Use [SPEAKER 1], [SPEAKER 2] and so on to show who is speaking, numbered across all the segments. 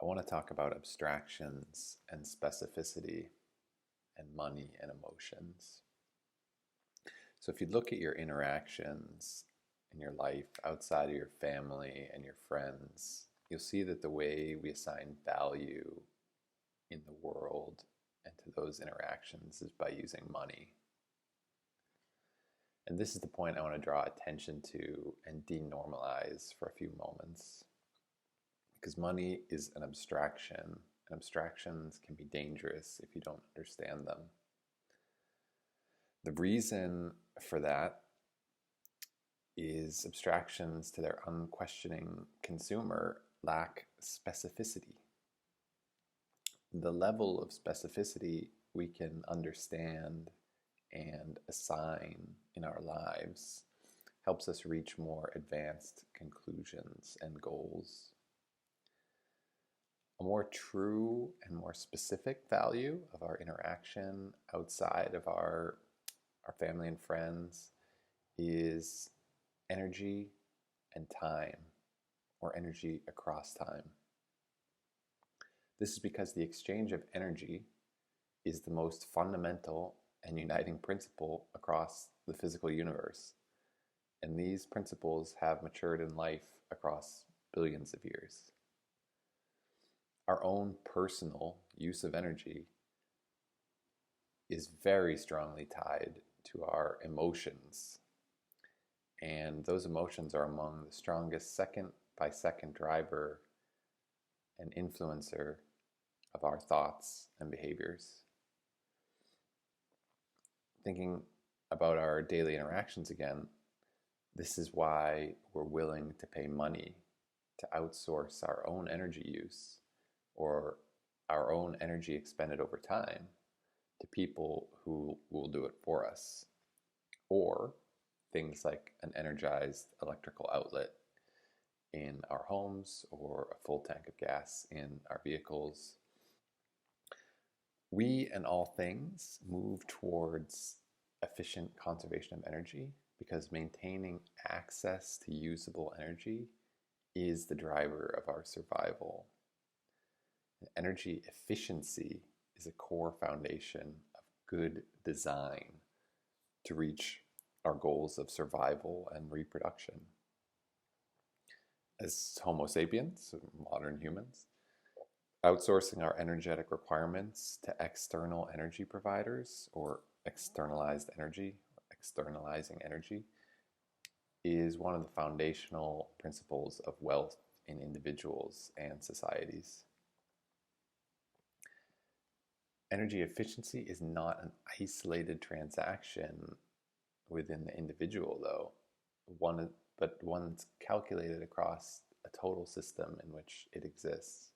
[SPEAKER 1] want to talk about abstractions and specificity and money and emotions. So, if you look at your interactions in your life outside of your family and your friends, you'll see that the way we assign value in the world and to those interactions is by using money. And this is the point I want to draw attention to and denormalize for a few moments. Because money is an abstraction, and abstractions can be dangerous if you don't understand them. The reason for that is abstractions to their unquestioning consumer lack specificity. The level of specificity we can understand and assign in our lives helps us reach more advanced conclusions and goals. A more true and more specific value of our interaction outside of our family and friends is energy and time, or energy across time. This is because the exchange of energy is the most fundamental and uniting principle across the physical universe. And these principles have matured in life across billions of years. Our own personal use of energy is very strongly tied to our emotions. And those emotions are among the strongest second by second driver and influencer of our thoughts and behaviors. Thinking about our daily interactions again, this is why we're willing to pay money to outsource our own energy use or our own energy expended over time to people who will do it for us, or things like an energized electrical outlet in our homes or a full tank of gas in our vehicles. We and all things move towards efficient conservation of energy because maintaining access to usable energy is the driver of our survival. Energy efficiency is a core foundation of good design to reach our goals of survival and reproduction. As Homo sapiens, modern humans, outsourcing our energetic requirements to external energy providers or externalizing energy is one of the foundational principles of wealth in individuals and societies. Energy efficiency is not an isolated transaction within the individual, though, but one that's calculated across a total system in which it exists.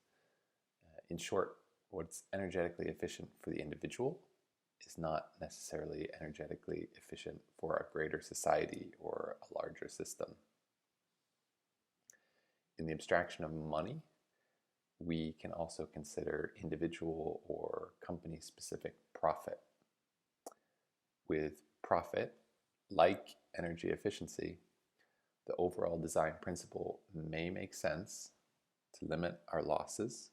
[SPEAKER 1] In short, what's energetically efficient for the individual is not necessarily energetically efficient for a greater society or a larger system. In the abstraction of money, we can also consider individual or company-specific profit. With profit, like energy efficiency, the overall design principle may make sense to limit our losses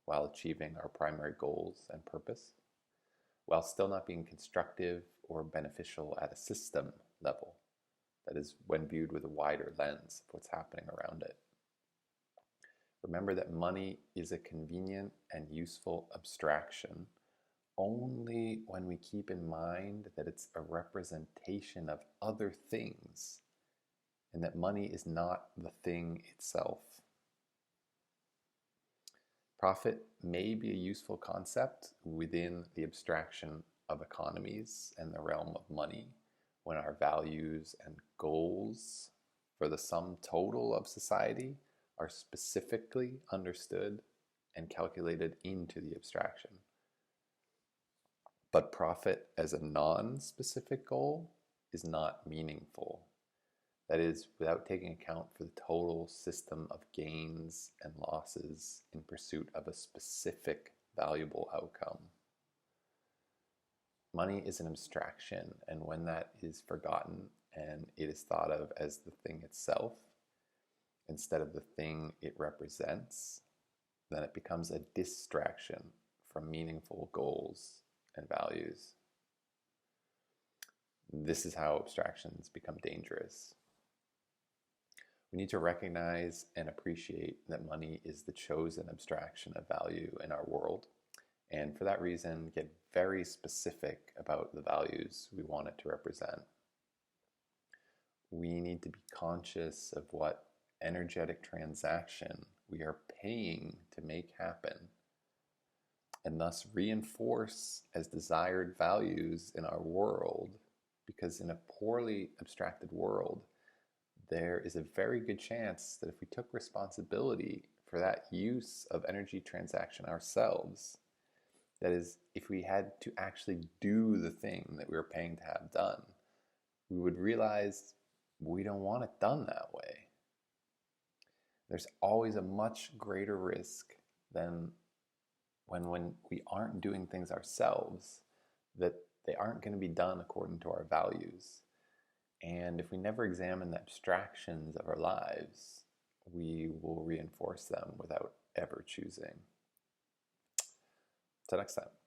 [SPEAKER 1] while achieving our primary goals and purpose, while still not being constructive or beneficial at a system level, that is, when viewed with a wider lens of what's happening around it. Remember that money is a convenient and useful abstraction only when we keep in mind that it's a representation of other things and that money is not the thing itself. Profit may be a useful concept within the abstraction of economies and the realm of money when our values and goals for the sum total of society are specifically understood and calculated into the abstraction. But profit as a non-specific goal is not meaningful. That is, without taking account for the total system of gains and losses in pursuit of a specific valuable outcome. Money is an abstraction, and when that is forgotten and it is thought of as the thing itself, instead of the thing it represents, then it becomes a distraction from meaningful goals and values. This is how abstractions become dangerous. We need to recognize and appreciate that money is the chosen abstraction of value in our world, and for that reason, get very specific about the values we want it to represent. We need to be conscious of what energetic transaction we are paying to make happen, and thus reinforce as desired values in our world, because in a poorly abstracted world, there is a very good chance that if we took responsibility for that use of energy transaction ourselves, that is, if we had to actually do the thing that we were paying to have done, we would realize we don't want it done that way. There's always a much greater risk than when we aren't doing things ourselves, that they aren't going to be done according to our values. And if we never examine the abstractions of our lives, we will reinforce them without ever choosing. Till next time.